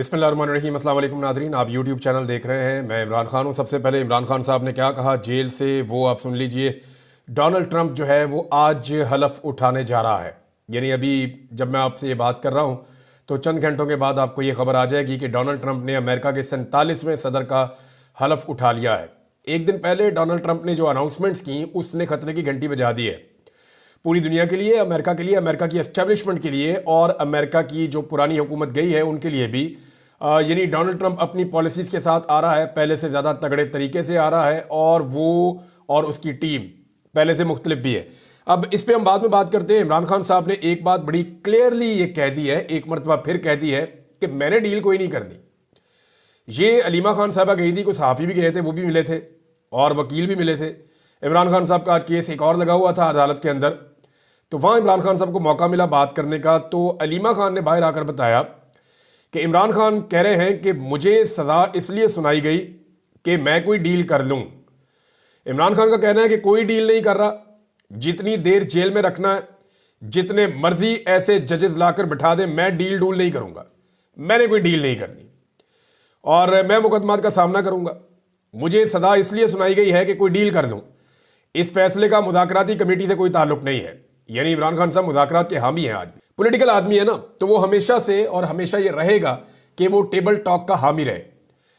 बिस्मिल्लाहिर्रहमानिर्रहीम। अस्सलाम वालेकुम नाज़रीन, आप यूट्यूब चैनल देख रहे हैं। मैं इमरान खान हूँ। सबसे पहले इमरान खान साहब ने क्या कहा जेल से, वो आप सुन लीजिए। डोनाल्ड ट्रंप जो है वो आज हलफ उठाने जा रहा है। यानी अभी जब मैं आपसे ये बात कर रहा हूँ तो चंद घंटों के बाद आपको ये खबर आ जाएगी कि डोनाल्ड ट्रंप ने अमेरिका के 47वें सदर का हलफ उठा लिया है। एक दिन पहले डोनाल्ड ट्रंप ने जो अनाउंसमेंट्स की उसने खतरे की घंटी बजा दी है पूरी दुनिया के लिए, अमेरिका की एस्टेब्लिशमेंट के लिए और अमेरिका की जो पुरानी हुकूमत गई है उनके लिए भी। यानी डोनाल्ड ट्रंप अपनी पॉलिसीज़ के साथ आ रहा है, पहले से ज़्यादा तगड़े तरीके से आ रहा है और वो और उसकी टीम पहले से मुख्तलिफ भी है। अब इस पर हम बाद में बात करते हैं। इमरान खान साहब ने एक बात बड़ी क्लियरली ये कह दी है, एक मरतबा फिर कह दी है कि मैंने डील कोई नहीं करनी। ये अलीमा खान साहबा गई थी, कुछ सहाफ़ी भी गए थे, वो भी मिले थे और वकील भी मिले थे। इमरान खान साहब का आज केस एक और लगा हुआ था अदालत के अंदर, तो वहाँ इमरान खान साहब को मौका मिला बात करने का। तो अलीमा खान ने बाहर आकर बताया कि इमरान खान कह रहे हैं कि मुझे सज़ा इसलिए सुनाई गई कि मैं कोई डील कर लूँ। इमरान खान का कहना है कि कोई डील नहीं कर रहा, जितनी देर जेल में रखना है, जितने मर्जी ऐसे जजेस लाकर बिठा दें, मैं डील डूल नहीं करूँगा, मैंने कोई डील नहीं करनी और मैं मुकदमात का सामना करूँगा। मुझे सज़ा इसलिए सुनाई गई है कि कोई डील कर लूँ। इस फैसले का मुज़ाकराती कमेटी से कोई ताल्लुक नहीं है। यानी इमरान खान साहब मुज़ाकरात के हामी हैं। आज पॉलिटिकल आदमी है ना, तो वो हमेशा से और हमेशा ये रहेगा कि वो टेबल टॉक का हामी रहे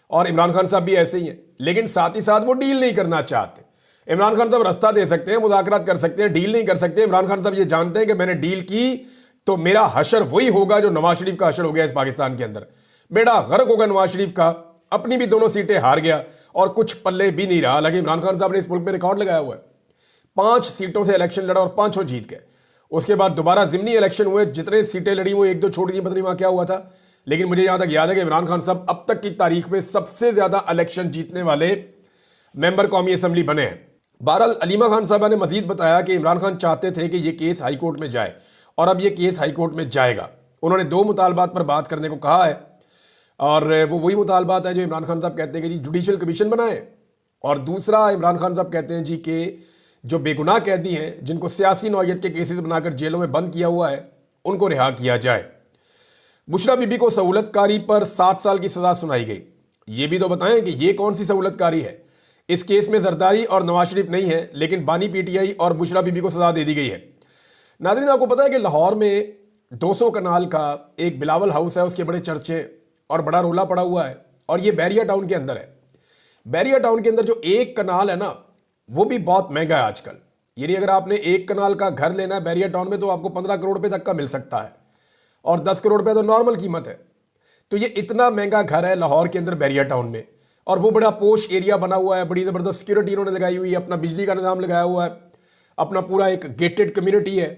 और इमरान खान साहब भी ऐसे ही हैं। लेकिन साथ ही साथ वो डील नहीं करना चाहते। इमरान खान साहब रास्ता दे सकते हैं, मुज़ाकरात कर सकते हैं, डील नहीं कर सकते। इमरान खान साहब ये जानते हैं कि मैंने डील की तो मेरा हशर वही होगा जो नवाज शरीफ का हशर हो गया इस पाकिस्तान के अंदर। बेड़ा गर्क होगा नवाज शरीफ का, अपनी भी दोनों सीटें हार गया और कुछ पल्ले भी नहीं रहा। हालांकि इमरान खान साहब ने इस मुल्क में रिकॉर्ड लगाया हुआ है, 5 सीटों से इलेक्शन लड़ा और 5 जीत गए। उसके बाद दोबारा ज़िमनी इलेक्शन हुए, जितने सीटें लड़ी वो 1-2 छोड़ दी, पता नहीं वहाँ क्या हुआ था। लेकिन मुझे यहाँ तक याद है कि इमरान खान साहब अब तक की तारीख में सबसे ज़्यादा इलेक्शन जीतने वाले मेंबर कौमी असम्बली बने हैं। बहरहाल अलीमा खान साहबा ने मजीद बताया कि इमरान खान चाहते थे कि ये केस हाई कोर्ट में जाए और अब ये केस हाई कोर्ट में जाएगा। उन्होंने 2 मुतालबात पर बात करने को कहा है और वो वही मुतालबात है जो इमरान खान साहब कहते हैं कि जी जुडिशल कमीशन बनाए, और दूसरा इमरान खान साहब कहते हैं जी कि जो बेगुनाह कैदी हैं, जिनको सियासी नौयत के केसेस बनाकर जेलों में बंद किया हुआ है, उनको रिहा किया जाए। बुशरा बीबी को सहूलतकारी पर 7 साल की सज़ा सुनाई गई। ये भी तो बताएं कि ये कौन सी सहूलतकारी है। इस केस में जरदारी और नवाज शरीफ नहीं है, लेकिन बानी पीटीआई और बुशरा बीबी को सज़ा दे दी गई है। नाज़रीन, आपको पता है कि लाहौर में 200 कनाल का एक बिलावल हाउस है, उसके बड़े चर्चे और बड़ा रोला पड़ा हुआ है और ये बैरिया टाउन के अंदर है। बैरिया टाउन के अंदर जो एक कनाल है ना, वो भी बहुत महंगा है आजकल। यानी अगर आपने 1 कनाल का घर लेना है बैरिया टाउन में तो आपको 15 करोड़ रुपए तक का मिल सकता है और 10 करोड़ रुपए तो नॉर्मल कीमत है। तो ये इतना महंगा घर है लाहौर के अंदर बैरिया टाउन में, और वो बड़ा पोश एरिया बना हुआ है, बड़ी ज़बरदस्त सिक्योरिटी इन्होंने लगाई हुई है, अपना बिजली का निज़ाम लगाया हुआ है, अपना पूरा एक गेटेड कम्युनिटी है।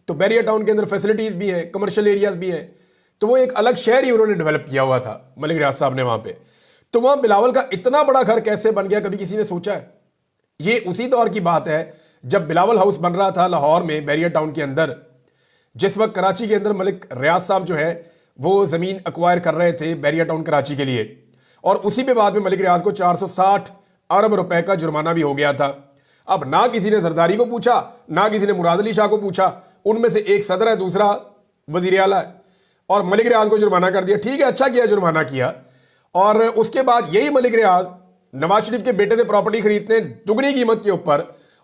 तो बैरिया टाउन के अंदर फैसिलिटीज़ भी हैं, कमर्शियल एरियाज भी हैं। तो वो एक अलग शहर ही उन्होंने डेवलप किया हुआ था मलिक रियाज साहब ने वहाँ पे। तो वहाँ बिलावल का इतना बड़ा घर कैसे बन गया, कभी किसी ने सोचा है? ये उसी दौर की बात है जब बिलावल हाउस बन रहा था लाहौर में बैरिया टाउन के अंदर। जिस वक्त कराची के अंदर मलिक रियाज साहब जो है वो ज़मीन एक्वायर कर रहे थे बैरिया टाउन कराची के लिए, और उसी पे बाद में मलिक रियाज को 460 अरब रुपए का जुर्माना भी हो गया था। अब ना किसी ने जरदारी को पूछा, ना किसी ने मुराद अली शाह को पूछा, उनमें से एक सदर है, दूसरा वजीर आला है, और मलिक रियाज को जुर्माना कर दिया। ठीक है, अच्छा किया, जुर्माना किया। और उसके बाद यही मलिक रियाज नवाज शरीफ के बेटे से प्रॉपर्टी खरीदते हैं दुगनी कीमत के ऊपर,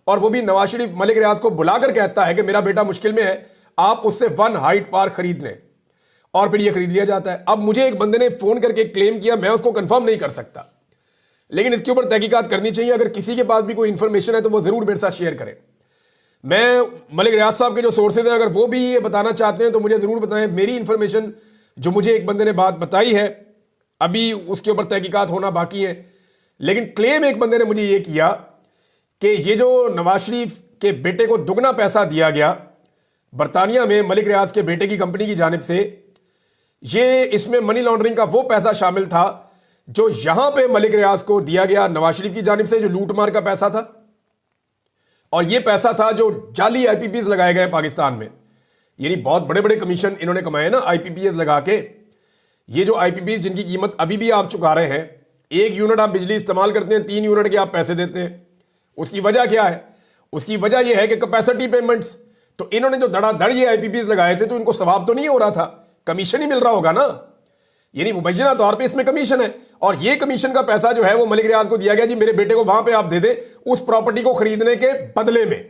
और वो भी नवाज शरीफ मलिक रियाज को बुलाकर कहता है कि मेरा बेटा मुश्किल में है, आप उससे 1 हाइट पार्क खरीद लें, और फिर ये खरीद लिया जाता है। अब मुझे एक बंदे ने फोन करके क्लेम किया, मैं उसको कंफर्म नहीं कर सकता, लेकिन इसके ऊपर तहकीकात करनी चाहिए। अगर किसी के पास भी कोई इंफॉर्मेशन है तो वो जरूर मेरे साथ शेयर करें। मैं मलिक रियाज साहब के जो सोर्सेज हैं, अगर वो भी ये बताना चाहते हैं तो मुझे जरूर बताएं। मेरी इंफॉर्मेशन जो मुझे एक बंदे ने बात बताई है, अभी उसके ऊपर तहकीकात होना बाकी है, लेकिन क्लेम एक बंदे ने मुझे ये किया कि ये जो नवाज शरीफ के बेटे को दुगना पैसा दिया गया बरतानिया में मलिक रियाज के बेटे की कंपनी की जानिब से, ये इसमें मनी लॉन्ड्रिंग का वो पैसा शामिल था जो यहां पे मलिक रियाज को दिया गया नवाज शरीफ की जानिब से, जो लूटमार का पैसा था। और ये पैसा था जो जाली आईपीपीएस लगाए गए पाकिस्तान में। यानी बहुत बड़े बड़े कमीशन इन्होंने कमाए ना आईपीपीएस लगा के। ये जो आईपीपीएस जिनकी कीमत अभी भी आप चुका रहे हैं, 1 यूनिट आप बिजली इस्तेमाल करते हैं, 3 यूनिट के आप पैसे देते हैं। उसकी वजह क्या है? उसकी वजह यह है कि कैपेसिटी पेमेंट्स। तो इन्होंने जो धड़ाधड़ ये आईपीपीएस लगाए थे तो इनको सवाब तो नहीं हो रहा था, कमीशन ही मिल रहा होगा ना। यानी मुबैना तौर पे इसमें कमीशन है, और ये कमीशन का पैसा जो है वो मलिक रियाज को दिया गया, जी मेरे बेटे को वहां पे आप दे दे उस प्रॉपर्टी को खरीदने के बदले में।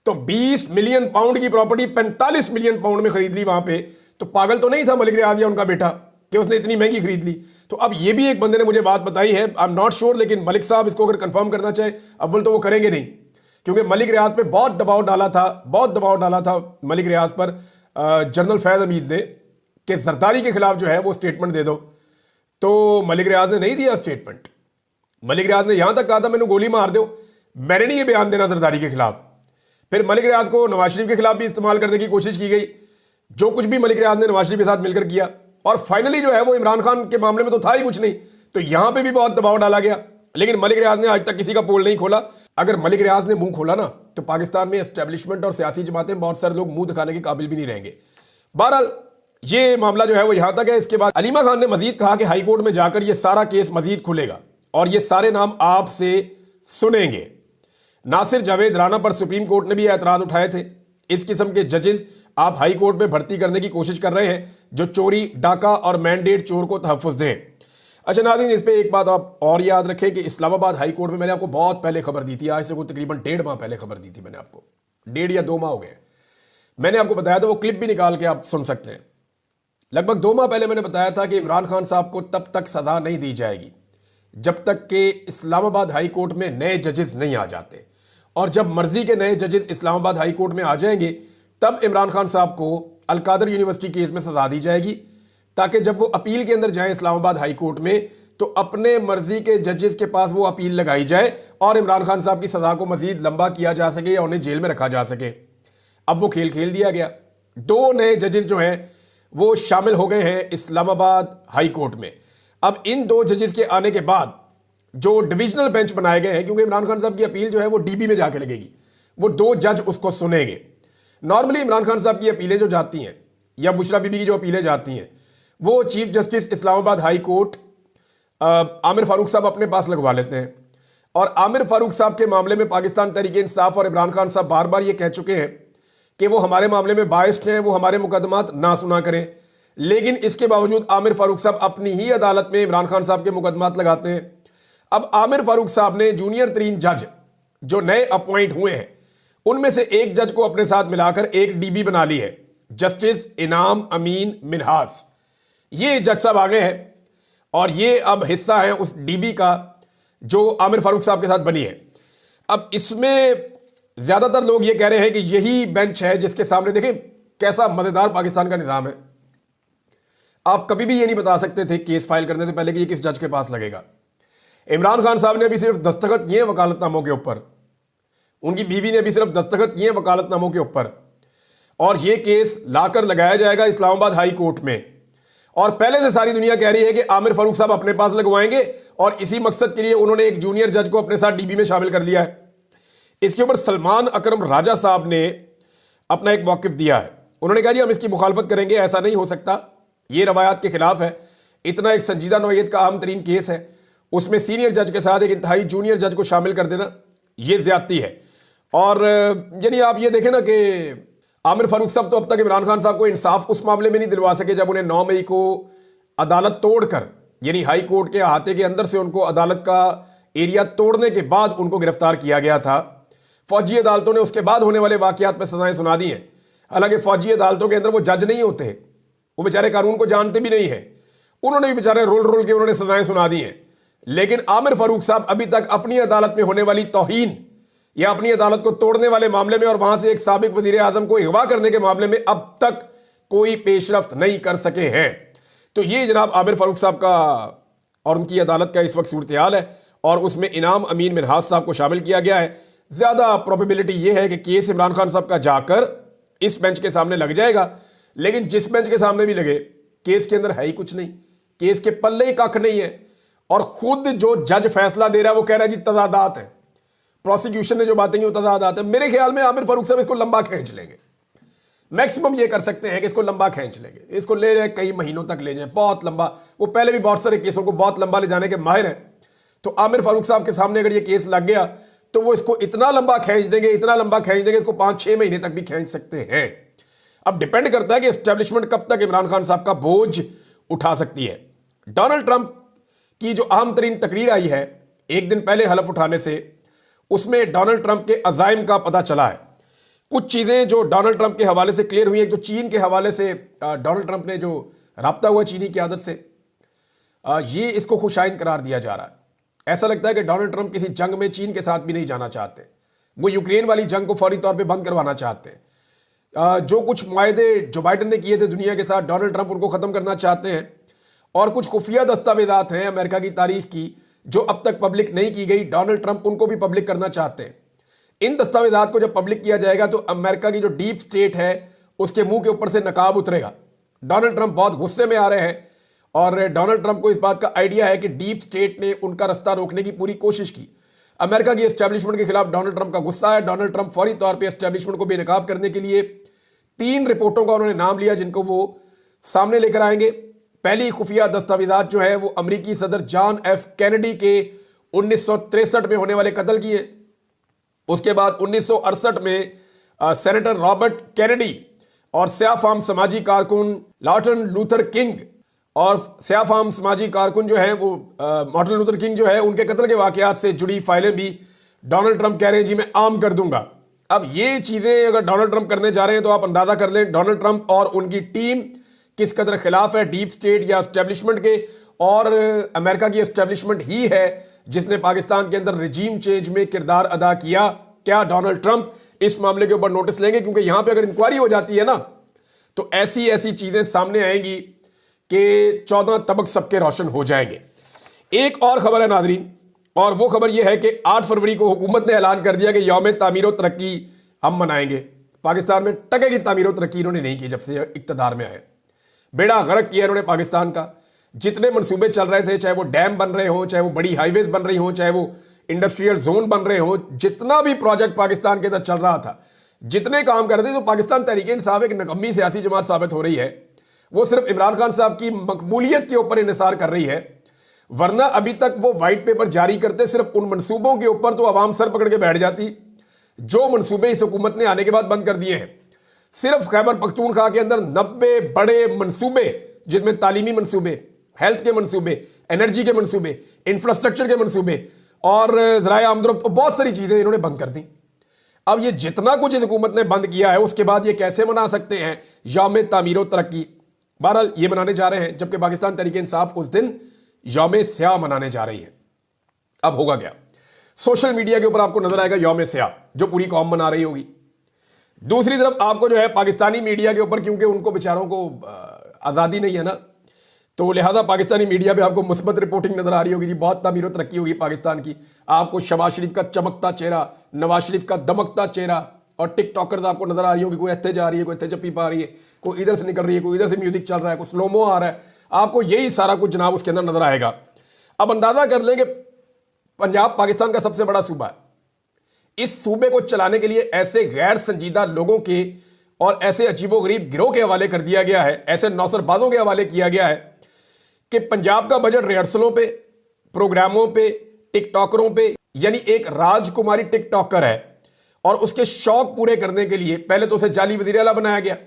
तो 20 मिलियन पाउंड की प्रॉपर्टी 45 मिलियन पाउंड में खरीद ली वहां पे। तो पागल तो नहीं था मलिक रियाज या उनका बेटा कि उसने इतनी महंगी खरीद ली। तो अब ये भी एक बंदे ने मुझे बात बताई है, आई एम नॉट श्योर, लेकिन मलिक साहब इसको अगर कंफर्म करना चाहे, अव्वल तो वो करेंगे नहीं, क्योंकि मलिक रियाज पे बहुत दबाव डाला था मलिक रियाज पर जनरल फैज हमीद ने कि जरदारी के खिलाफ जो है वो स्टेटमेंट दे दो। तो मलिक रियाज ने नहीं दिया स्टेटमेंट। मलिक रियाज ने यहां तक कहा था मैंने गोली मार दो, मैंने नहीं ये बयान देना जरदारी के खिलाफ। फिर मलिक रियाज को नवाज शरीफ के खिलाफ भी इस्तेमाल करने की कोशिश की गई, जो कुछ भी मलिक रियाज ने नवाज शरीफ के साथ मिलकर किया, और फाइनली जो है वो इमरान खान के मामले में तो था ही कुछ नहीं, तो यहां पे भी बहुत दबाव डाला गया। लेकिन मलिक रियाज ने आज तक किसी का पोल नहीं खोला। अगर मलिक रियाज ने मुंह खोला ना तो पाकिस्तान में एस्टेब्लिशमेंट और सियासी जमातें, बहुत सारे लोग मुंह दिखाने के काबिल भी नहीं रहेंगे। बहरहाल ये मामला जो है वो यहां तक है। इसके बाद अलीमा खान ने मजीद कहा कि हाई कोर्ट में जाकर ये सारा केस मजीद खुलेगा और ये सारे नाम आपसे सुनेंगे। नासिर जावेद राना पर सुप्रीम कोर्ट ने भी एतराज उठाए थे। इस किस्म के जजेस आप हाई कोर्ट में भर्ती करने की कोशिश कर रहे हैं जो चोरी, डाका और मैंडेट चोर को तहफ़्फ़ुज़ दें। अच्छा नाज़रीन, इस पर एक बात आप और याद रखें कि इस्लामाबाद हाई कोर्ट में मैंने आपको बहुत पहले खबर दी थी, आज से कोई तकरीबन 1.5 माह पहले खबर दी थी मैंने आपको, 1.5 या 2 माह हो गए। मैंने आपको बताया था, वो क्लिप भी निकाल के आप सुन सकते हैं। लगभग 2 माह पहले मैंने बताया था कि इमरान खान साहब को तब तक सजा नहीं दी जाएगी जब तक कि इस्लामाबाद हाई कोर्ट में नए जजेस नहीं आ जाते, और जब मर्जी के नए जजेस इस्लामाबाद हाई कोर्ट में आ जाएंगे तब इमरान खान साहब को अलकादर यूनिवर्सिटी केस में सजा दी जाएगी, ताकि जब वो अपील के अंदर जाएं इस्लामाबाद हाई कोर्ट में तो अपने मर्जी के जजेस के पास वो अपील लगाई जाए और इमरान खान साहब की सजा को मजीद लंबा किया जा सके या उन्हें जेल में रखा जा सके। अब वो खेल खेल दिया गया। 2 नए जजेस जो हैं वो शामिल हो गए हैं इस्लामाबाद हाई कोर्ट में। अब इन 2 जजेस के आने के बाद जो डिविजनल बेंच बनाए गए हैं, क्योंकि इमरान खान साहब की अपील जो है वो डीबी में जाके लगेगी, वो 2 जज उसको सुनेंगे। नॉर्मली इमरान खान साहब की अपीलें जो जाती हैं या बुशरा बीबी की जो अपीलें जाती हैं वो chief justice Islamabad high court Aamir Farooq साहब अपने पास लगवा लेते हैं। और आमिर फारूक साहब के मामले में पाकिस्तान तहरीक इंसाफ और इमरान खान साहब बार बार ये कह चुके हैं कि वो हमारे मामले में बाइस्ड हैं, वो हमारे मुकदमात ना सुना करें। लेकिन इसके बावजूद आमिर फारूक साहब अपनी ही अदालत में इमरान खान साहब के मुकदमात लगाते हैं। अब आमिर फारूक साहब ने जूनियर तरीन जज जो नए अपॉइंट हुए हैं उनमें से एक जज को अपने साथ मिलाकर एक डीबी बना ली है, जस्टिस इनाम अमीन मिन्हास। ये जज साहब आ गए हैं और ये अब हिस्सा है उस डीबी का जो आमिर फारूक साहब के साथ बनी है। अब इसमें ज्यादातर लोग ये कह रहे हैं कि यही बेंच है जिसके सामने, देखें कैसा मजेदार पाकिस्तान का निजाम है। आप कभी भी ये नहीं बता सकते थे केस फाइल करने से पहले कि ये किस जज के पास लगेगा। इमरान खान साहब ने अभी सिर्फ दस्तखत किए वकालतनामों के ऊपर, उनकी बीवी ने भी सिर्फ दस्तखत किए वकालतनामों के ऊपर, और ये केस लाकर लगाया जाएगा इस्लामाबाद हाई कोर्ट में। और पहले से सारी दुनिया कह रही है कि आमिर फारूक साहब अपने पास लगवाएंगे और इसी मकसद के लिए उन्होंने एक जूनियर जज को अपने साथ डीबी में शामिल कर लिया है। इसके ऊपर सलमान अकरम राजा साहब ने अपना एक मौक़िफ़ दिया है। उन्होंने कहा जी हम इसकी मुखालफत करेंगे, ऐसा नहीं हो सकता, ये रवायात के खिलाफ है। इतना एक संजीदा नौइयत का अहम तरीन केस है, उसमें सीनियर जज के साथ एक इंतहाई जूनियर जज को शामिल कर देना ये ज्यादती है। और यानी आप ये देखें ना कि आमिर फारूक साहब तो अब तक इमरान खान साहब को इंसाफ उस मामले में नहीं दिलवा सके जब उन्हें 9 मई को अदालत तोड़कर, यानी हाई कोर्ट के अहाते के अंदर से उनको अदालत का एरिया तोड़ने के बाद उनको गिरफ्तार किया गया था। फौजी अदालतों ने उसके बाद होने वाले वाकयात पर सजाएं सुना दी हैं। हालांकि फौजी अदालतों के अंदर वो जज नहीं होते, वो बेचारे कानून को जानते भी नहीं है, उन्होंने भी बेचारे रोल के उन्होंने सजाएं सुना दी हैं। लेकिन आमिर फारूक साहब अभी तक अपनी अदालत में होने वाली तौहीन या अपनी अदालत को तोड़ने वाले मामले में और वहां से एक साबिक वजीर आजम को अगवा करने के मामले में अब तक कोई पेशरफ्त नहीं कर सके हैं। तो ये जनाब आमिर फारूक साहब का और उनकी अदालत का इस वक्त सूरत हाल है, और उसमें इनाम अमीन मिन्हास साहब को शामिल किया गया है। ज्यादा प्रोबेबिलिटी यह है कि केस इमरान खान साहब का जाकर इस बेंच के सामने लग जाएगा। लेकिन जिस बेंच के सामने भी लगे, केस के अंदर है ही कुछ नहीं, केस के पल्ले ही कख नहीं है। और खुद जो जज फैसला दे रहा है वो कह रहा है जी तजादात है, प्रोसिक्यूशन ने जो बातें की वो तजादात है। मेरे ख्याल में आमिर फारूक साहब इसको लंबा खींच लेंगे, मैक्सिमम ये कर सकते हैं कि इसको लंबा खींच लेंगे, इसको ले जाए कई महीनों तक ले जाए, बहुत लंबा। वो पहले भी बहुत सारे केसों को बहुत लंबा ले जाने के माहिर हैं। तो आमिर फारूक साहब के सामने अगर ये केस लग गया तो वो इसको इतना लंबा खींच देंगे, इतना लंबा खींच देंगे, इसको 5-6 महीने तक भी खींच सकते हैं। अब डिपेंड करता है कि एस्टेब्लिशमेंट कब तक इमरान खान साहब का बोझ उठा सकती है। डोनाल्ड ट्रंप की जो अहम तरीन तकरीर आई है एक दिन पहले हलफ उठाने से, उसमें डोनाल्ड ट्रंप के अज़ाइम का पता चला है। कुछ चीज़ें जो डोनाल्ड ट्रंप के हवाले से क्लियर हुई है, जो चीन के हवाले से डोनाल्ड ट्रंप ने जो राब्ता हुआ चीनी की आदत से, ये इसको खुशाइन करार दिया जा रहा है। ऐसा लगता है कि डोनाल्ड ट्रंप किसी जंग में चीन के साथ भी नहीं जाना चाहते, वो यूक्रेन वाली जंग को फौरी तौर पे बंद करवाना चाहते हैं। जो कुछ मुआहदे जो बाइडन ने किए थे दुनिया के साथ, डोनाल्ड ट्रंप उनको ख़त्म करना चाहते हैं। और कुछ खुफिया दस्तावेजात हैं अमेरिका की तारीख की जो अब तक पब्लिक नहीं की गई, डोनाल्ड ट्रंप उनको भी पब्लिक करना चाहते हैं। इन दस्तावेजात को जब पब्लिक किया जाएगा तो अमेरिका की जो डीप स्टेट है उसके मुंह के ऊपर से नकाब उतरेगा। डोनाल्ड ट्रंप बहुत गुस्से में आ रहे हैं और डोनाल्ड ट्रंप को इस बात का आइडिया है कि डीप स्टेट ने उनका रास्ता रोकने की पूरी कोशिश की। अमेरिका की एस्टैब्लिशमेंट के खिलाफ डोनाल्ड ट्रंप का गुस्सा है। डोनाल्ड ट्रंप फौरी तौर पर एस्टैब्लिशमेंट को बेनकाब करने के लिए 3 रिपोर्टों का उन्होंने नाम लिया जिनको वो सामने लेकर आएंगे। पहली खुफिया दस्तावेजात जो है वो अमेरिकी सदर जॉन एफ कैनेडी के 1963 में होने वाले कत्ल की है। उसके बाद 1968 में सेनेटर रॉबर्ट कैनेडी और स्याफाम समाजी कारकुन मार्टिन लूथर किंग और स्याफाम समाजी कारकुन जो है वो मार्टिन लूथर किंग जो है उनके कत्ल के वाकयात से जुड़ी फाइलें भी डोनाल्ड ट्रंप कह रहे हैं जी मैं आम कर दूंगा। अब ये चीजें अगर डोनाल्ड ट्रंप करने जा रहे हैं तो आप अंदाजा कर लें डोनाल्ड ट्रंप और उनकी टीम किस कदर खिलाफ है डीप स्टेट या एस्टेब्लिशमेंट के। और अमेरिका की एस्टेब्लिशमेंट ही है जिसने पाकिस्तान के अंदर रिजीम चेंज में किरदार अदा किया। क्या डोनाल्ड ट्रंप इस मामले के ऊपर नोटिस लेंगे? क्योंकि यहां पे अगर इंक्वायरी हो जाती है ना तो ऐसी ऐसी चीजें सामने आएंगी कि 14 तबक सबके रोशन हो जाएंगे। एक और खबर है नाजरीन, और वो खबर यह है कि 8 फरवरी को हुकूमत ने ऐलान कर दिया कि यौम तामीर व तरक्की हम मनाएंगे। पाकिस्तान में टके की तामीर व तरक्की इन्होंने नहीं की जब से इक्तदार में आए। बेड़ा गर्क किया इन्होंने पाकिस्तान का। जितने मंसूबे चल रहे थे, चाहे वो डैम बन रहे हों, चाहे वो बड़ी हाईवेज बन रही हों, चाहे वो इंडस्ट्रियल जोन बन रहे हों, जितना भी प्रोजेक्ट पाकिस्तान के अंदर चल रहा था, जितने काम कर रहे थे, तो पाकिस्तान तहरीक इंसाफ एक नकम्मी सियासी जमात साबित हो रही है। वो सिर्फ इमरान खान साहब की मकबूलियत के ऊपर इन्हिसार कर रही है, वरना अभी तक वो वाइट पेपर जारी करते सिर्फ उन मंसूबों के ऊपर तो अवाम सर पकड़ के बैठ जाती जो मंसूबे इस हुकूमत ने आने के बाद बंद कर दिए हैं। सिर्फ खैबर पख्तूनख्वा के अंदर 90 बड़े मंसूबे, जिसमें तालीमी मंसूबे, हेल्थ के मंसूबे, एनर्जी के मंसूबे, इंफ्रास्ट्रक्चर के मंसूबे और ज़राए आमदरफ्त, तो बहुत सारी चीज़ें इन्होंने बंद कर दी। अब ये जितना कुछ इस हुकूमत ने बंद किया है उसके बाद ये कैसे मना सकते हैं यौम तामीर व तरक्की? बहरहाल ये मनाने जा रहे हैं, जबकि पाकिस्तान तहरीक इंसाफ उस दिन यौम स्याह मनाने जा रही है। अब होगा क्या? सोशल मीडिया के ऊपर आपको नजर आएगा यौम स्याह जो पूरी कौम मना रही होगी। दूसरी तरफ आपको जो है पाकिस्तानी मीडिया के ऊपर, क्योंकि उनको बेचारों को आज़ादी नहीं है ना, तो लिहाजा पाकिस्तानी मीडिया पे आपको मुस्बत रिपोर्टिंग नजर आ रही होगी जी, बहुत तामीर व तरक्की होगी पाकिस्तान की। आपको शहबाज शरीफ का चमकता चेहरा, नवाज शरीफ का दमकता चेहरा, और टिकटॉकर्स आपको नजर आ रही होगी, कोई इत्थे जा रही है, कोई इत्थे चप्पी पा रही है, कोई इधर से निकल रही है, कोई इधर से म्यूजिक चल रहा है, कोई स्लोमो आ रहा है। आपको यही सारा कुछ जनाब उसके अंदर नजर आएगा। अब अंदाजा कर लें कि पंजाब पाकिस्तान का सबसे बड़ा सूबा है। इस सूबे को चलाने के लिए ऐसे गैर संजीदा लोगों के और ऐसे अजीबोगरीब गिरोह के हवाले कर दिया गया है, ऐसे नौसरबाजों के हवाले किया गया है कि पंजाब का बजट रिहर्सलों पे, प्रोग्रामों पे, टिकटॉकरों पे, यानी एक राजकुमारी टिकटॉकर है और उसके शौक पूरे करने के लिए पहले तो उसे जाली वज़ीर आला बनाया गया,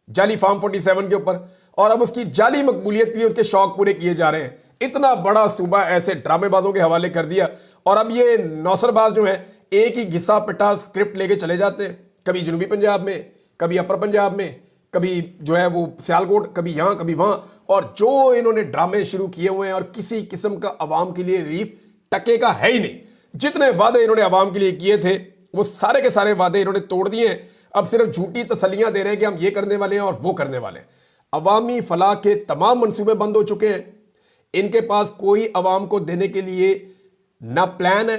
जाली फार्म 47 के ऊपर, और अब उसकी जाली मकबूलियत के लिए उसके शौक पूरे किए जा रहे हैं। इतना बड़ा सूबा ऐसे ड्रामेबाजों के हवाले कर दिया। और अब ये नौसरबाज जो है एक ही घिसा पिटा स्क्रिप्ट लेके चले जाते हैं, कभी जनूबी पंजाब में, कभी अपर पंजाब में, कभी जो है वो सियालकोट, कभी यहाँ कभी वहाँ, और जो इन्होंने ड्रामे शुरू किए हुए हैं और किसी किस्म का अवाम के लिए रिलीफ टके का है ही नहीं। जितने वादे इन्होंने अवाम के लिए किए थे वो सारे के सारे वादे इन्होंने तोड़ दिए हैं। अब सिर्फ झूठी तसल्लियां दे रहे हैं कि हम ये करने वाले हैं और वो करने वाले हैं। अवामी फलाह के तमाम मंसूबे बंद हो चुके हैं। इनके पास कोई अवाम को देने के लिए ना प्लान है,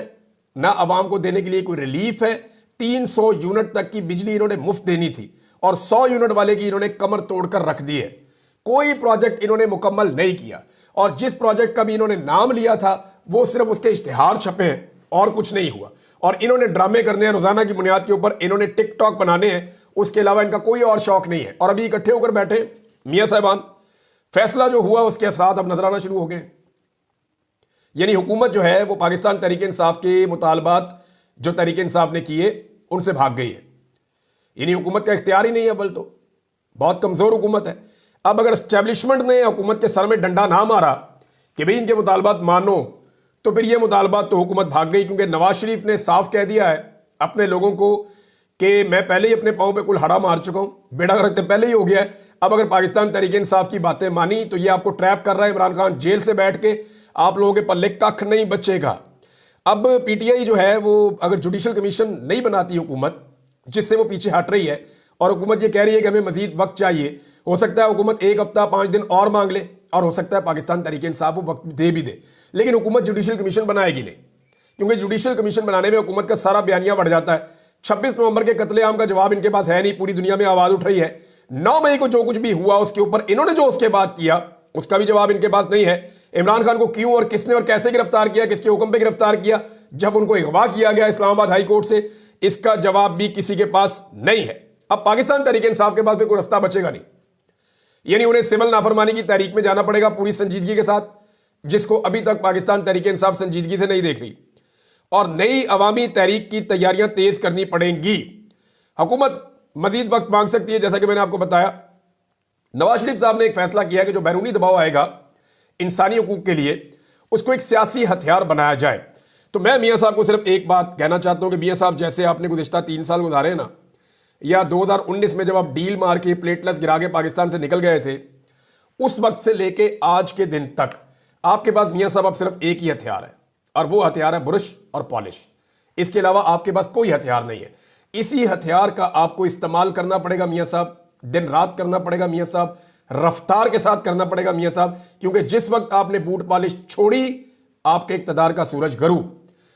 ना अवाम को देने के लिए कोई रिलीफ है। 300 यूनिट तक की बिजली इन्होंने मुफ्त देनी थी और 100 यूनिट वाले की इन्होंने कमर तोड़कर रख दी है। कोई प्रोजेक्ट इन्होंने मुकम्मल नहीं किया, और जिस प्रोजेक्ट का भी इन्होंने नाम लिया था वो सिर्फ उसके इश्तिहार छपे हैं और कुछ नहीं हुआ। और इन्होंने ड्रामे करने हैं रोजाना की बुनियाद के ऊपर, इन्होंने टिकटॉक बनाने हैं, उसके अलावा इनका कोई और शौक नहीं है। और अभी इकट्ठे होकर बैठे मियां साहबान, फैसला जो हुआ उसके असरात अब नजर आना शुरू हो गए। यानी हुकूमत जो है वो पाकिस्तान तहरीक इंसाफ के मुतालबात जो तहरीक इंसाफ ने किए उनसे भाग गई है। यानी हुकूमत का इख्तियार ही नहीं है, अव्वल तो बहुत कमजोर हुकूमत है। अब अगर एस्टेब्लिशमेंट ने हुकूमत के सर में डंडा ना मारा कि भाई इनके मुतालबात मानो, तो फिर ये मुतालबात तो हुकूमत भाग गई, क्योंकि नवाज शरीफ ने साफ कह दिया है अपने लोगों को कि मैं पहले ही अपने पाँव पे कुल्हाड़ा मार चुका हूं, बेड़ा गर्क तो पहले ही हो गया है। अब अगर पाकिस्तान तहरीक इंसाफ की बातें मानी तो ये आपको ट्रैप कर रहा है इमरान खान, जेल से बैठ के आप लोगों के पल्ले कख नहीं बचेगा। अब पीटीआई जो है वो अगर जुडिशल कमीशन नहीं बनाती हुकूमत, जिससे वो पीछे हट रही है, और हुकूमत ये कह रही है कि हमें मजीद वक्त चाहिए, हो सकता है हुकूमत 1 हफ्ता 5 दिन और मांग ले, और हो सकता है पाकिस्तान तहरीक इंसाफ वो वक्त दे भी दे, लेकिन हुकूमत जुडिशल कमीशन बनाएगी नहीं, क्योंकि जुडिशल कमीशन बनाने में हुकूमत का सारा बयानिया बढ़ जाता है। 26 नवंबर के कत्लेआम का जवाब इनके पास है नहीं, पूरी दुनिया में आवाज उठ रही है। 9 मई को जो कुछ भी हुआ उसके ऊपर इन्होंने जो उसके बाद किया उसका भी जवाब इनके पास नहीं है। इमरान खान को क्यों और किसने और कैसे गिरफ्तार किया, किसके हुक्म पे गिरफ्तार किया, जब उनको अगवा किया गया इस्लामाबाद हाई कोर्ट से, इसका जवाब भी किसी के पास नहीं है। अब पाकिस्तान तहरीक इंसाफ के पास भी कोई रास्ता बचेगा नहीं, यानी उन्हें सिविल नाफरमानी की तहरीक में जाना पड़ेगा पूरी संजीदगी के साथ, जिसको अभी तक पाकिस्तान तहरीक इंसाफ संजीदगी से नहीं देख रही, और नई अवामी तहरीक की तैयारियां तेज करनी पड़ेंगी। हुकूमत मजीद वक्त मांग सकती है, जैसा कि मैंने आपको बताया। नवाज शरीफ साहब ने एक फैसला किया कि जो बैरूनी दबाव आएगा इंसानी हकूक के लिए, उसको एक सियासी हथियार बनाया जाए। तो मैं मियां साहब को सिर्फ एक बात कहना चाहता हूं कि मियां साहब, जैसे आपने गुज़िश्ता 3 साल गुजारे हैं ना, या 2019 में जब आप डील मार के प्लेटलेस गिरा के पाकिस्तान से निकल गए थे, उस वक्त से लेके आज के दिन तक आपके पास मियां साहब अब सिर्फ एक ही हथियार है, और वो हथियार है ब्रश और पॉलिश। इसके अलावा आपके पास कोई हथियार नहीं है। इसी हथियार का आपको इस्तेमाल करना पड़ेगा मियां साहब, दिन रात करना पड़ेगा मियां साहब, रफ्तार के साथ करना पड़ेगा मियां साहब, क्योंकि जिस वक्त आपने बूट पॉलिश छोड़ी, आपके इक़्तिदार का सूरज गरू।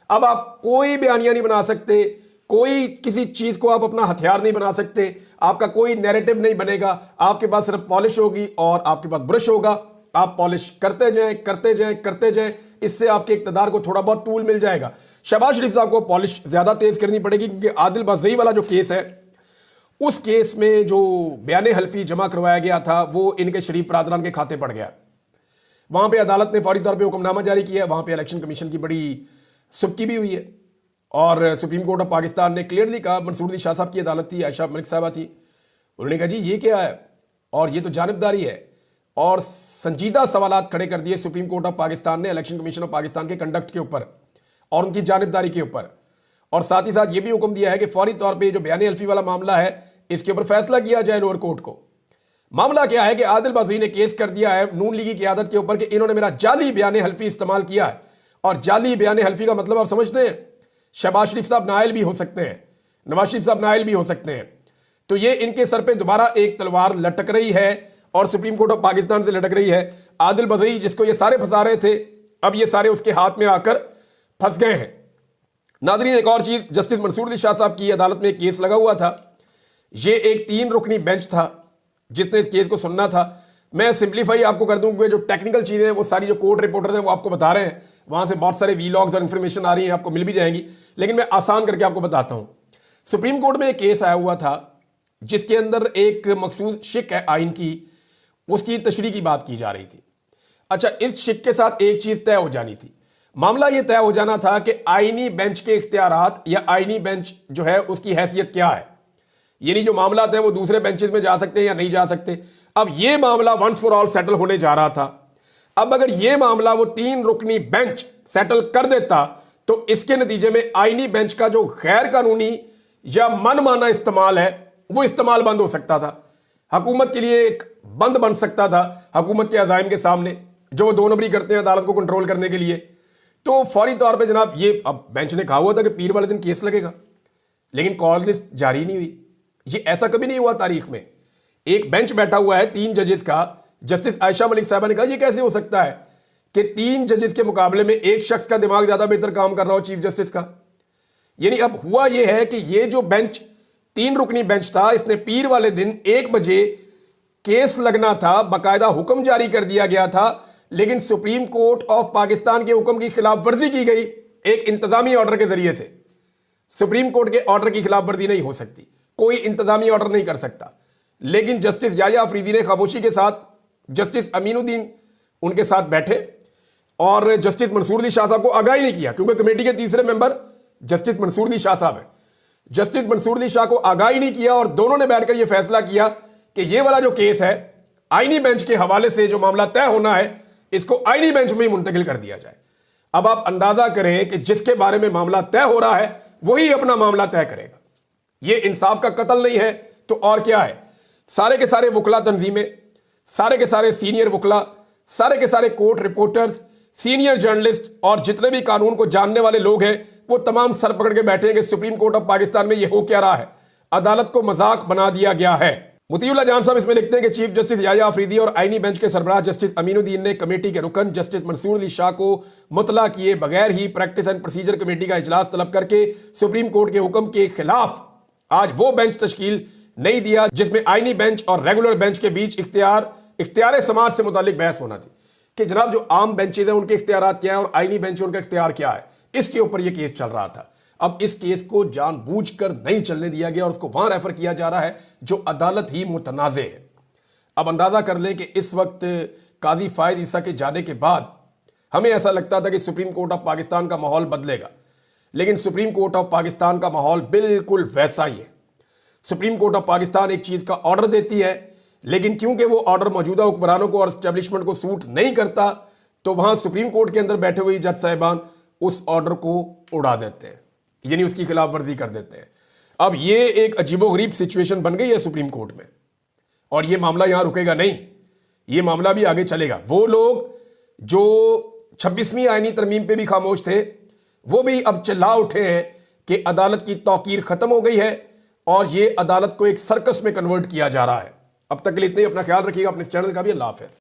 अब आप कोई बयानिया नहीं बना सकते, कोई किसी चीज को आप अपना हथियार नहीं बना सकते, आपका कोई नैरेटिव नहीं बनेगा। आपके पास सिर्फ पॉलिश होगी और आपके पास ब्रश होगा। आप पॉलिश करते जाएं, करते जाएं, करते जाएं, इससे आपके इक़्तिदार को थोड़ा बहुत टूल मिल जाएगा। शहबाज शरीफ साहब को पॉलिश ज्यादा तेज करनी पड़ेगी, क्योंकि आदिल बाज़ई वाला जो केस है, उस केस में जो बयान हल्फी जमा करवाया गया था वो इनके शरीफ बरादरान के खाते पड़ गया। वहां पे अदालत ने फौरी तौर पे हुक्मनामा जारी किया, वहां पे इलेक्शन कमीशन की बड़ी सुबकी भी हुई है, और सुप्रीम कोर्ट ऑफ पाकिस्तान ने क्लियरली कहा, मंसूर दी शाह साहब की अदालत थी, आयशा मलिक साहबा थी, उन्होंने कहा जी ये क्या है, और ये तो जानिबदारी है, और संजीदा सवालात खड़े कर दिए सुप्रीम कोर्ट ऑफ पाकिस्तान ने इलेक्शन कमीशन ऑफ पाकिस्तान के कंडक्ट के ऊपर और उनकी जानिबदारी के ऊपर। और साथ ही साथ ये भी हुक्म दिया है कि फौरी तौर पे जो बयान हल्फी वाला मामला है, इसके ऊपर फैसला किया जाए लोअर कोर्ट को। मामला क्या है कि आदिल बाज़ई ने केस कर दिया है नून लीगी की आदत के ऊपर कि इन्होंने मेरा जाली बयान हल्फी इस्तेमाल किया है। और जाली बयान हल्फी का मतलब आप समझते हैं, शहबाज शरीफ साहब नाइल भी हो सकते हैं, नवाज शरीफ साहब नाइल भी हो सकते हैं। तो ये इनके सर पे दोबारा एक तलवार लटक रही है और सुप्रीम कोर्ट ऑफ पाकिस्तान से लटक रही है। आदिल बाज़ई जिसको ये सारे फंसा रहे थे, अब ये सारे उसके हाथ में आकर फंस गए हैं। नाज़रीन, एक और चीज, जस्टिस मंसूर दी शाह साहब की अदालत में एक केस लगा हुआ था। ये एक 3 रुकनी बेंच था जिसने इस केस को सुनना था। मैं सिंप्लीफाई आपको कर दूं कि जो टेक्निकल चीजें हैं वो सारी जो कोर्ट रिपोर्टर हैं वो आपको बता रहे हैं, वहां से बहुत सारे वीलॉग्स और इन्फॉर्मेशन आ रही है, आपको मिल भी जाएंगी, लेकिन मैं आसान करके आपको बताता हूं। सुप्रीम कोर्ट में एक केस आया हुआ था जिसके अंदर एक मखसूस शिक है आइन की, उसकी तशरीह की बात की जा रही थी। अच्छा, इस शिक के साथ एक चीज तय हो जानी थी। मामला यह तय हो जाना था कि आईनी बेंच के इख्तियारात या आईनी बेंच जो है उसकी हैसियत क्या है, यानी जो मामला है वो दूसरे बेंचेस में जा सकते हैं या नहीं जा सकते। अब यह मामला वंस फॉर ऑल सेटल होने जा रहा था। अब अगर यह मामला वो 3 रुकनी बेंच सेटल कर देता तो इसके नतीजे में आईनी बेंच का जो गैर कानूनी या मनमाना इस्तेमाल है वो इस्तेमाल बंद हो सकता था, हुकूमत के लिए एक बंद बन सकता था हुकूमत के अज़ाइम के सामने जो वो 2 नंबरी करते हैं अदालत को कंट्रोल करने के लिए। तो फौरी तौर पे जनाब ये अब बेंच ने कहा हुआ था कि पीर वाले दिन केस लगेगा, लेकिन कॉल लिस्ट जारी नहीं हुई। ये ऐसा कभी नहीं हुआ तारीख में। एक बेंच बैठा हुआ है 3 जजेस का। जस्टिस आयशा मलिक साहबा ने कहा ये कैसे हो सकता है कि 3 जजेस के मुकाबले में एक शख्स का दिमाग ज्यादा बेहतर काम कर रहा हो, चीफ जस्टिस का। यानी अब हुआ यह है कि ये जो बेंच 3 रुकनी बेंच था, इसने पीर वाले दिन 1 बजे केस लगना था, बाकायदा हुक्म जारी कर दिया गया था, लेकिन सुप्रीम कोर्ट ऑफ पाकिस्तान के हुक्म की खिलाफ वर्जी की गई एक इंतजामी ऑर्डर के जरिए से। सुप्रीम कोर्ट के ऑर्डर की खिलाफ वर्जी नहीं हो सकती, कोई इंतजामी ऑर्डर नहीं कर सकता। लेकिन जस्टिस याया अफरीदी ने खामोशी के साथ जस्टिस अमीनुद्दीन उनके साथ बैठे और जस्टिस मंसूर दी शाह साहब को आगाही नहीं किया, क्योंकि कमेटी के तीसरे मेंबर जस्टिस मंसूर दी शाह साहब हैं। जस्टिस मंसूर दी शाह को आगाही नहीं किया और दोनों ने बैठकर यह फैसला किया कि यह वाला जो केस है आईनी बेंच के हवाले से जो मामला तय होना है इसको आईनी बेंच में ही मुंतकिल कर दिया जाए। अब आप अंदाजा करें कि जिसके बारे में मामला तय हो रहा है वही अपना मामला तय करेगा। यह इंसाफ का कत्ल नहीं है तो और क्या है। सारे के सारे वकला तंजीमें, सारे के सारे सीनियर वकला, सारे के सारे कोर्ट रिपोर्टर्स, सीनियर जर्नलिस्ट और जितने भी कानून को जानने वाले लोग हैं वो तमाम सर पकड़ के बैठे हैं कि सुप्रीम कोर्ट ऑफ पाकिस्तान में यह हो क्या रहा है। अदालत को मजाक बना दिया गया है। मुतीउल्लाह जान साहब इसमें लिखते हैं कि चीफ जस्टिस याया अफरीदी और आईनी बेंच के सरबराह जस्टिस अमीनुद्दीन ने कमेटी के रुकन जस्टिस मंसूर अली शाह को मुतला किए बगैर ही प्रैक्टिस एंड प्रोसीजर कमेटी का इजलास तलब करके सुप्रीम कोर्ट के हुक्म के खिलाफ आज वो बेंच तश्कील नहीं दिया जिसमें आईनी बेंच और रेगुलर बेंच के बीच इख्तियार समाज से मुतालिक बहस होना थी कि जनाब जो आम बेंचेज हैं उनके इख्तियारात क्या है और आईनी बेंच उनका इख्तियार क्या है। इसके ऊपर यह केस चल रहा था। अब इस केस को जानबूझकर नहीं चलने दिया गया और उसको वहां रेफर किया जा रहा है जो अदालत ही मुतनाज़े है। अब अंदाजा कर लें कि इस वक्त काजी फायद ईसा के जाने के बाद हमें ऐसा लगता था कि सुप्रीम कोर्ट ऑफ पाकिस्तान का माहौल बदलेगा, लेकिन सुप्रीम कोर्ट ऑफ पाकिस्तान का माहौल बिल्कुल वैसा ही है। सुप्रीम कोर्ट ऑफ पाकिस्तान एक चीज का ऑर्डर देती है, लेकिन क्योंकि वो ऑर्डर मौजूदा हुक्मरानों को और एस्टेब्लिशमेंट को सूट नहीं करता तो वहां सुप्रीम कोर्ट के अंदर बैठे हुए जज साहिबान उस ऑर्डर को उड़ा देते हैं, यानी उसकी खिलाफ वर्जी कर देते हैं। अब ये एक अजीबोगरीब सिचुएशन बन गई है सुप्रीम कोर्ट में और ये मामला यहां रुकेगा नहीं, ये मामला भी आगे चलेगा। वो लोग जो 26वीं आईनी तरमीम पे भी खामोश थे वो भी अब चिल्ला उठे हैं कि अदालत की तौकीर खत्म हो गई है और ये अदालत को एक सर्कस में कन्वर्ट किया जा रहा है। अब तक के लिए इतना ही। अपना ख्याल रखिएगा, अपने चैनल का भी। अल्लाह हाफ़िज़।